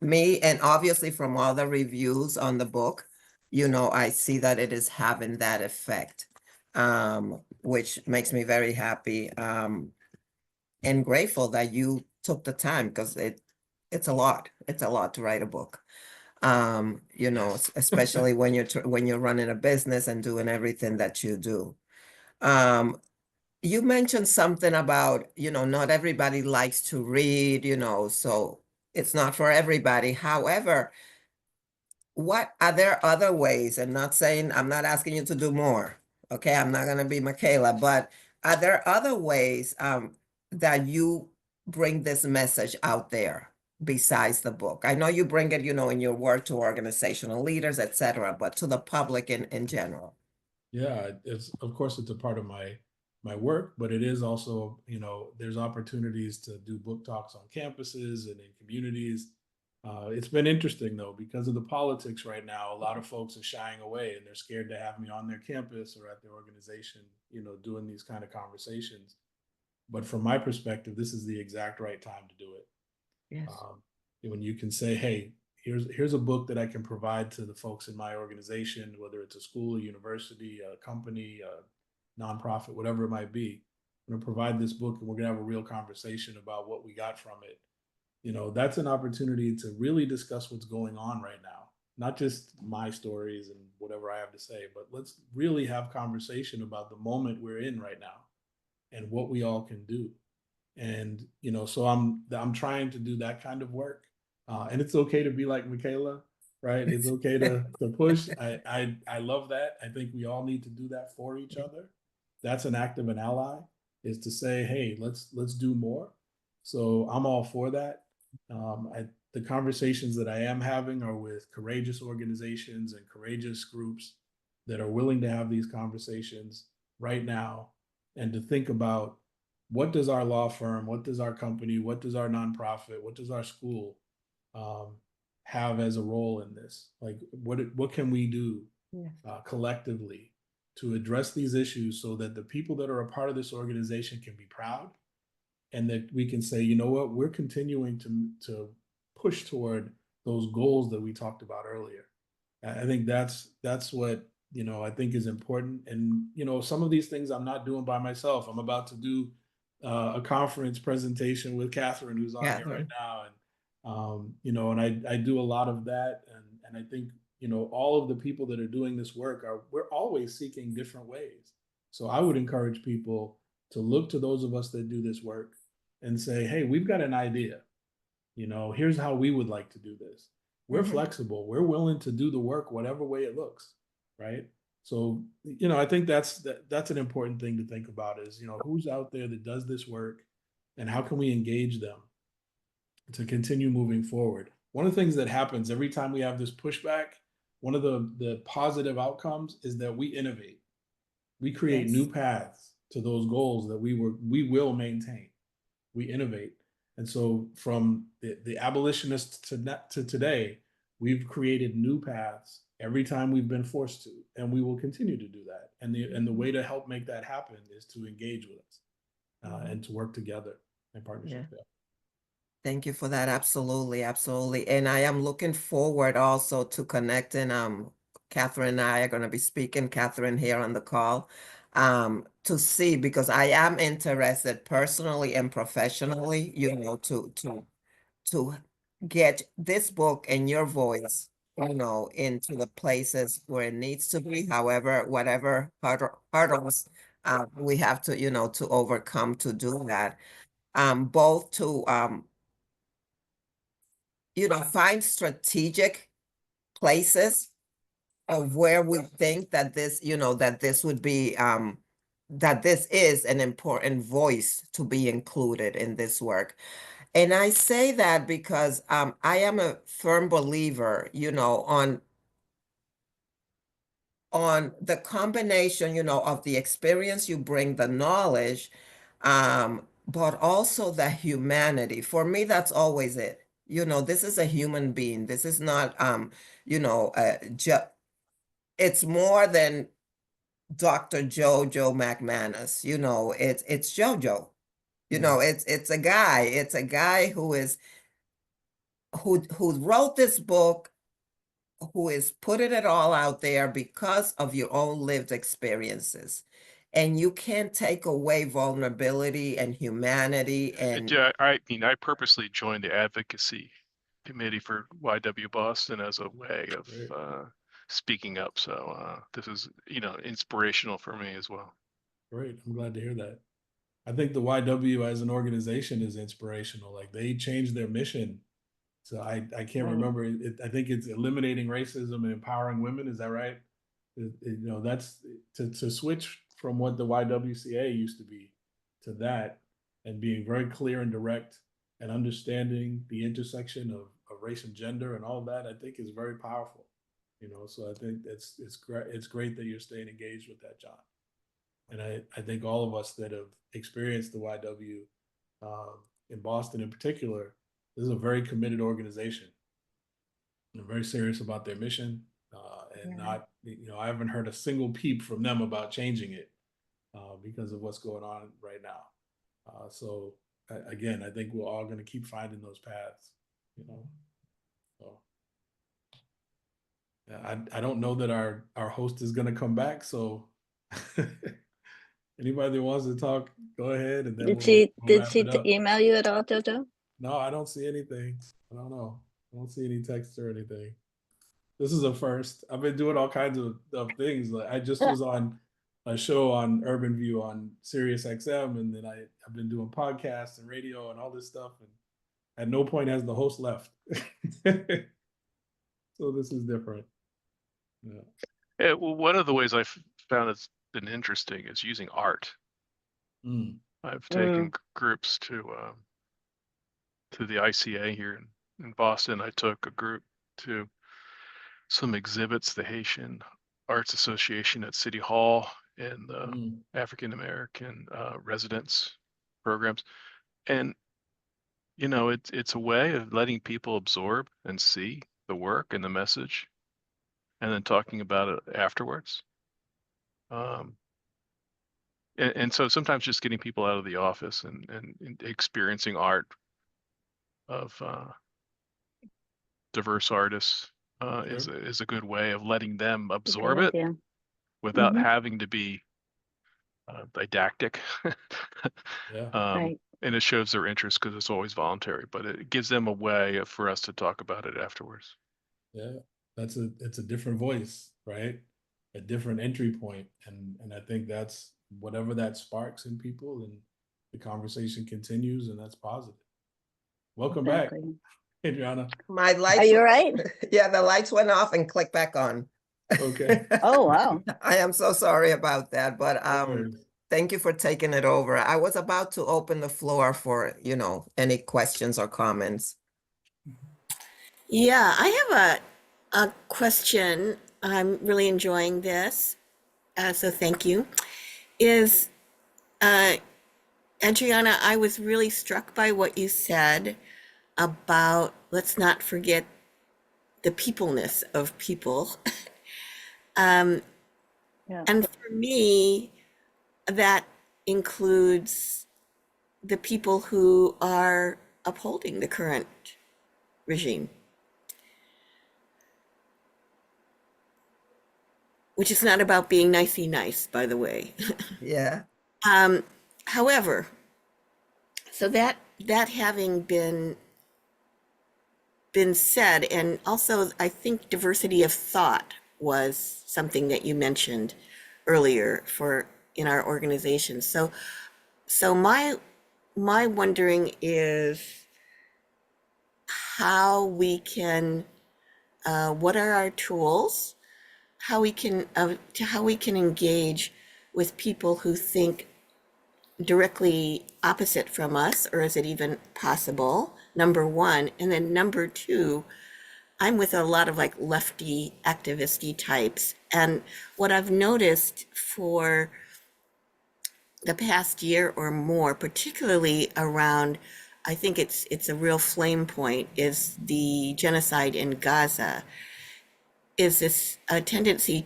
me, and obviously from all the reviews on the book, I see that it is having that effect, which makes me very happy, and grateful that you took the time, because it's a lot. It's a lot to write a book. Yes. Especially when when you're running a business and doing everything that you do. Um, you mentioned something about, not everybody likes to read, so it's not for everybody. However, what are there other ways? And not saying, I'm not asking you to do more. Okay, I'm not gonna be Michaela, but are there other ways that you bring this message out there besides the book? I know you bring it, in your work to organizational leaders, etc., but to the public in general. Yeah, it's, of course, it's a part of my work, but it is also, there's opportunities to do book talks on campuses and in communities. It's been interesting though, because of the politics right now. A lot of folks are shying away and they're scared to have me on their campus or at their organization, doing these kind of conversations. But from my perspective, this is the exact right time to do it. Yes. um, when you can say, hey, here's a book that I can provide to the folks in my organization, whether it's a school, a university, a company, a nonprofit, whatever it might be. I'm going to provide this book, and we're going to have a real conversation about what we got from it. That's an opportunity to really discuss what's going on right now, not just my stories and whatever I have to say, but let's really have conversation about the moment we're in right now and what we all can do. And so I'm trying to do that kind of work. And it's okay to be like Michaela, right? It's okay to push. I love that. I think we all need to do that for each other. That's an act of an ally, is to say, hey, let's do more. So I'm all for that. The conversations that I am having are with courageous organizations and courageous groups that are willing to have these conversations right now, and to think about, what does our law firm, what does our company, what does our nonprofit, what does our school um, have as a role in this? Like, what can we do Yeah. collectively to address these issues, so that the people that are a part of this organization can be proud, and that we can say, you know what, we're continuing to push toward those goals that we talked about earlier. I think that's what, I think is important. And, some of these things I'm not doing by myself. I'm about to do a conference presentation with Catherine, who's on here right Catherine. now. And, and I do a lot of that. And I think, all of the people that are doing this work we're always seeking different ways. So I would encourage people to look to those of us that do this work and say, hey, we've got an idea. Here's how we would like to do this. We're flexible. We're willing to do the work whatever way it looks, right? So, I think that's an important thing to think about is, who's out there that does this work and how can we engage them to continue moving forward. One of the things that happens every time we have this pushback, one of the positive outcomes is that we innovate. We create Yes. new paths to those goals that we will maintain. We innovate. And so from the abolitionists to today, we've created new paths every time we've been forced to, and we will continue to do that. And the way to help make that happen is to engage with us and to work together in partnership. Yeah. Thank you for that. Absolutely, absolutely. And I am looking forward also to connecting. Catherine and I are going to be speaking, Catherine here on the call, to see, because I am interested personally and professionally, to get this book and your voice, into the places where it needs to be, however, whatever hurdles we have to, to overcome to do that. Both to find strategic places of where we think that this would be, that this is an important voice to be included in this work. And I say that because I am a firm believer, on the combination, of the experience you bring, the knowledge, but also the humanity. For me, that's always it. This is a human being. This is not, it's more than Dr. Joe-Joe McManus. It's Joe-Joe. It's a guy. It's a guy who wrote this book, who is putting it all out there because of your own lived experiences. And you can't take away vulnerability and humanity and Yeah, I mean, I purposely joined the advocacy committee for YW Boston as a way of Right. speaking up. So this is, inspirational for me as well. Great. I'm glad to hear that. I think the YW as an organization is inspirational. Like they changed their mission. So I can't remember. I think it's eliminating racism and empowering women. Is that right? That's to switch from what the YWCA used to be to that, and being very clear and direct and understanding the intersection of race and gender and all of that. I think is very powerful. So I think it's great. It's great that you're staying engaged with that, John. And I think all of us that have experienced the YW in Boston in particular, this is a very committed organization. They're very serious about their mission, and not, I haven't heard a single peep from them about changing it because of what's going on right now. So again, I think we're all going to keep finding those paths, So I don't know that our host is going to come back. So anybody that wants to talk, go ahead, and then we'll wrap it up. email you at all, Jojo? No, I don't see anything. I don't know. I don't see any text or anything. This is a first. I've been doing all kinds of things. Like I just was on a show on Urban View on Sirius XM, and then I've been doing podcasts and radio and all this stuff. And at no point has the host left. So this is different. Yeah, well, one of the ways I've found it's been interesting is using art. I've taken groups to the ICA here in Boston. I took a group to some exhibits, the Haitian Arts Association at City Hall, and the African American residence programs. And it's a way of letting people absorb and see the work and the message, and then talking about it afterwards. And so sometimes just getting people out of the office and experiencing art of diverse artists is a good way of letting them absorb Good it idea. without Mhm. having to be didactic. Yeah. Right. And it shows their interest because it's always voluntary, but it gives them a way for us to talk about it afterwards. Yeah, it's a different voice, right? A different entry point, and I think that's whatever that sparks in people, and the conversation continues, and that's positive. Welcome back, Exactly. Adriana. My Are lights, you all right? yeah, the lights went off and clicked back on. Okay. Oh, wow. I am so sorry about that, but No worries. thank you for taking it over. I was about to open the floor for, any questions or comments. Yeah, I have a question. I'm really enjoying this, so thank you. Is Adriana, I was really struck by what you said about let's not forget the peopleness of people. Yeah. And for me, that includes the people who are upholding the current regime, which is not about being nicey nice, by the way. Yeah. However, so that having been said, and also I think diversity of thought was something that you mentioned earlier for in our organization. So my wondering is how we can what are our tools, how we can engage with people who think directly opposite from us, or is it even possible? Number one. And then number two, I'm with a lot of like lefty activisty types. And what I've noticed for the past year or more, particularly around, I think it's a real flame point, is the genocide in Gaza, is this a tendency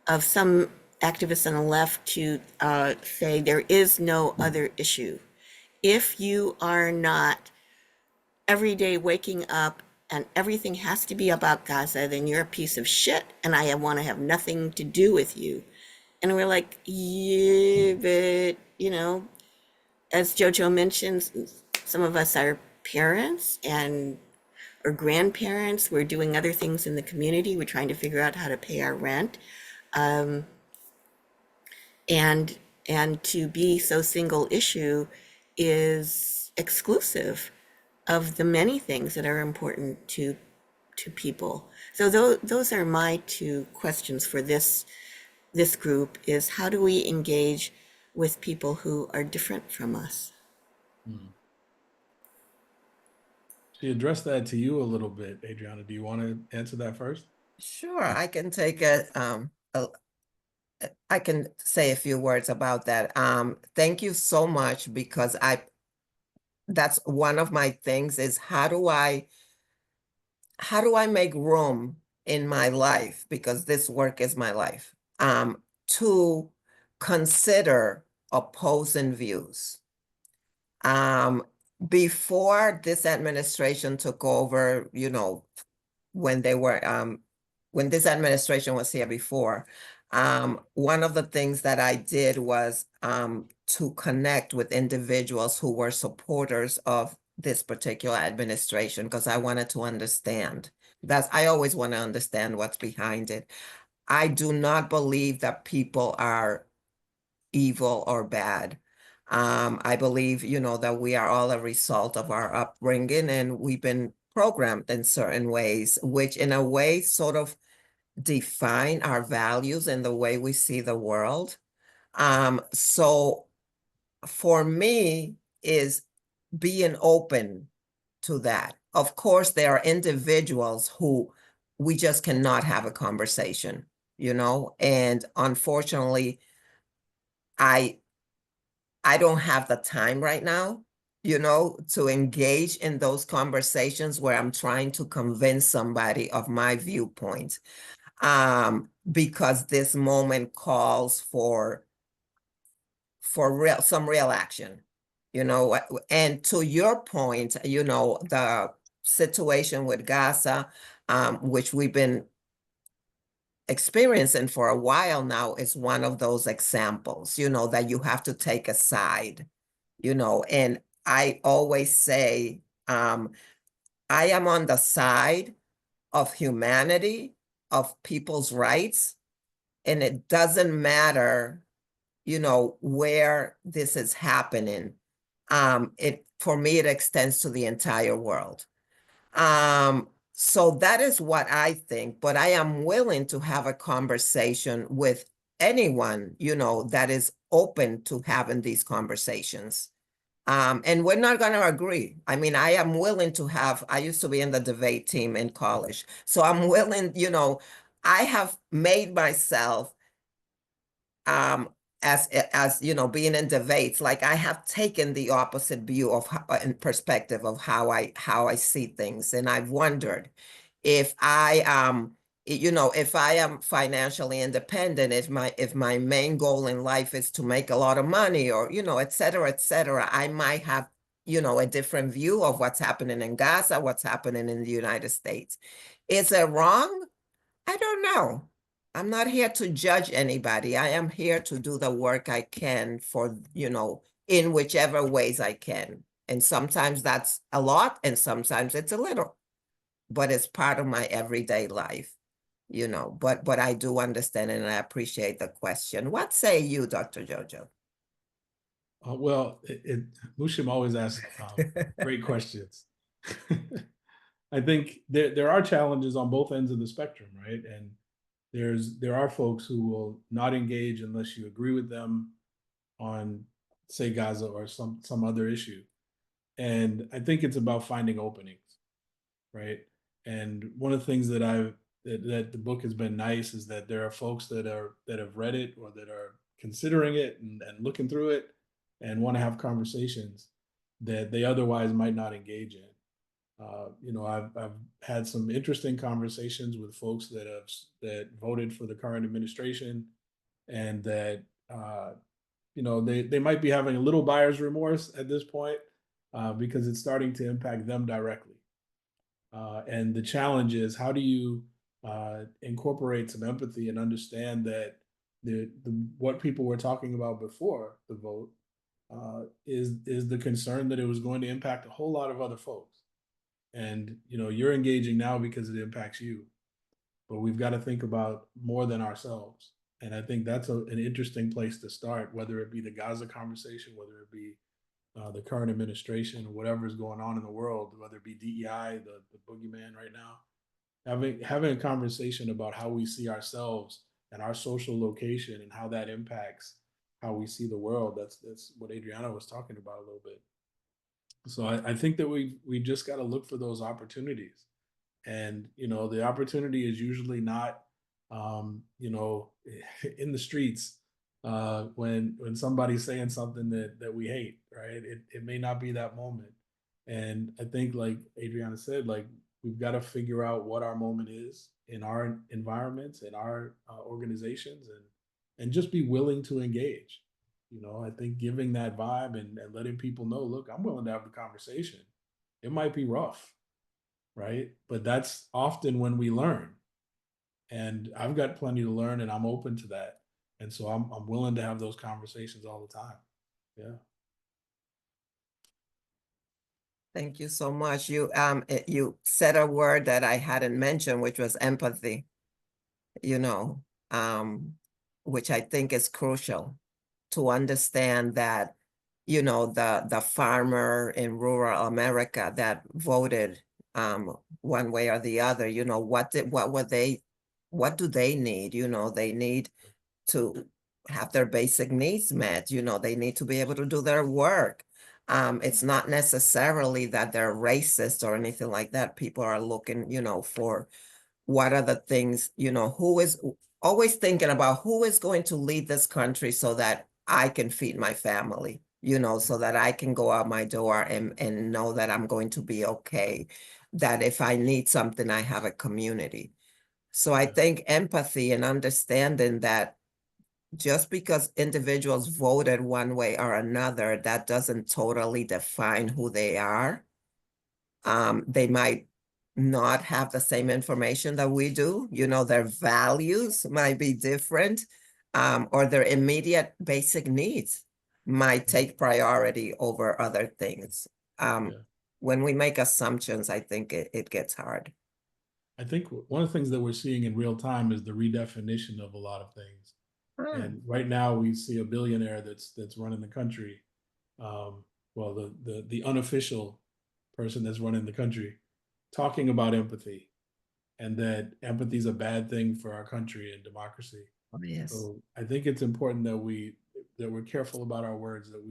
of some activists on the left to say there is no other issue. If you are not every day waking up and everything has to be about Gaza, then you're a piece of shit and I want to have nothing to do with you. And we're like, yeah, but, as Jojo mentions, some of us are parents and or grandparents. We're doing other things in the community. We're trying to figure out how to pay our rent. And to be so single issue is exclusive of the many things that are important to people. So those are my two questions for this group: is how do we engage with people who are different from us? She addressed that to you a little bit, Adriana. Do you want to answer that first? Sure, I can take I can say a few words about that. Thank you so much, because that's one of my things, is how do I make room in my life, because this work is my life, to consider opposing views. Before this administration took over, when when this administration was here before, one of the things that I did was to connect with individuals who were supporters of this particular administration, because I wanted to understand. I always want to understand what's behind it. I do not believe that people are evil or bad. I believe, that we are all a result of our upbringing, and we've been programmed in certain ways, which in a way sort of define our values and the way we see the world. So for me is being open to that. Of course, there are individuals who we just cannot have a conversation, and unfortunately, I don't have the time right now, to engage in those conversations where I'm trying to convince somebody of my viewpoint, because this moment calls for some real action, and to your point, situation with Gaza, which we've been experiencing for a while now, is one of those examples, that you have to take a side, and I always say, I am on the side of humanity, of people's rights, and it doesn't matter, where this is happening. For me, it extends to the entire world. So that is what I think, but I am willing to have a conversation with anyone, that is open to having these conversations. And we're not going to agree. I mean, I am willing to I used to be in the debate team in college. So I'm willing, I have made myself, as being in debates, like I have taken the opposite view of and perspective of how I see things. And I've wondered if if I am financially independent, if my main goal in life is to make a lot of money, or, et cetera, I might have, a different view of what's happening in Gaza, what's happening in the United States. Is it wrong? I don't know. I'm not here to judge anybody. I am here to do the work I can for, in whichever ways I can. And sometimes that's a lot, and sometimes it's a little, but it's part of my everyday life, but I do understand, and I appreciate the question. What say you, Dr. Joe-Joe? Well, Lucian always asks great questions. I think there are challenges on both ends of the spectrum, right? And there are folks who will not engage unless you agree with them on, say, Gaza or some other issue. And I think it's about finding openings, right? And one of the things that that the book has been nice is that there are folks that have read it, or that are considering it and looking through it and want to have conversations that they otherwise might not engage in. I've had some interesting conversations with folks that voted for the current administration, and that they might be having a little buyer's remorse at this point, because it's starting to impact them directly. And the challenge is, how do you incorporate some empathy and understand that what people were talking about before the vote is the concern that it was going to impact a whole lot of other folks. And you're engaging now because it impacts you, but we've got to think about more than ourselves. And I think that's an interesting place to start, whether it be the Gaza conversation, whether it be the current administration, or whatever is going on in the world, whether it be DEI, the boogeyman right now. Having a conversation about how we see ourselves and our social location, and how that impacts how we see the world. That's what Adriana was talking about a little bit. So I think that we just got to look for those opportunities. And the opportunity is usually not in the streets, when somebody's saying something that we hate, right? It may not be that moment. And I think, like Adriana said, like, we've got to figure out what our moment is in our environments, in our organizations, and just be willing to engage. I think giving that vibe and letting people know, look, I'm willing to have the conversation. It might be rough, right? But that's often when we learn. And I've got plenty to learn, and I'm open to that. And so I'm willing to have those conversations all the time. Yeah. Thank you so much. You said a word that I hadn't mentioned, which was empathy, which I think is crucial, to understand that, the farmer in rural America that voted one way or the other, what do they need? They need to have their basic needs met. They need to be able to do their work. It's not necessarily that they're racist or anything like that. People are looking, for what are the things, who is always thinking about who is going to lead this country so that I can feed my family, so that I can go out my door and know that I'm going to be okay, that if I need something, I have a community. So I think empathy and understanding that just because individuals voted one way or another, that doesn't totally define who they are. They might not have the same information that we do. You know, their values might be different, or their immediate basic needs might take priority over other things. Yeah. When we make assumptions, I think it gets hard. I think one of the things that we're seeing in real time is the redefinition of a lot of things. And right now we see a billionaire that's running the country. Well, the unofficial person that's running the country talking about empathy, and that empathy is a bad thing for our country and democracy. Oh, yes. So I think it's important that we're careful about our words, that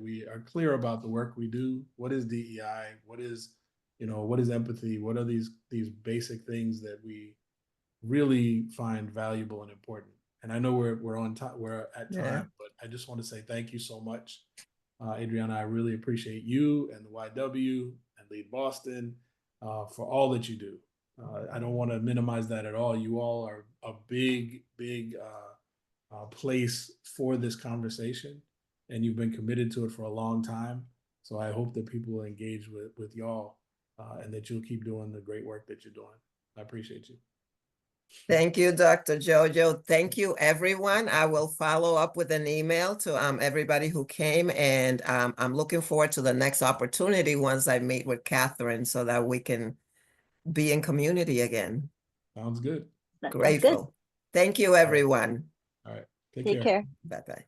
we are clear about the work we do. What is DEI? What is empathy? What are these basic things that we really find valuable and important? And I know we're on time, we're at time, but I just want to say thank you so much, Adriana. I really appreciate you and the YW and LeadBoston for all that you do. I don't want to minimize that at all. You all are a big place for this conversation, and you've been committed to it for a long time. So I hope that people will engage with y'all, and that you'll keep doing the great work that you're doing. I appreciate you. Thank you, Dr. Joe-Joe. Thank you, everyone. I will follow up with an email to everybody who came, and I'm looking forward to the next opportunity once I meet with Catherine so that we can be in community again. Sounds good. Grateful. Thank you, everyone. All right. Take care. Bye-bye.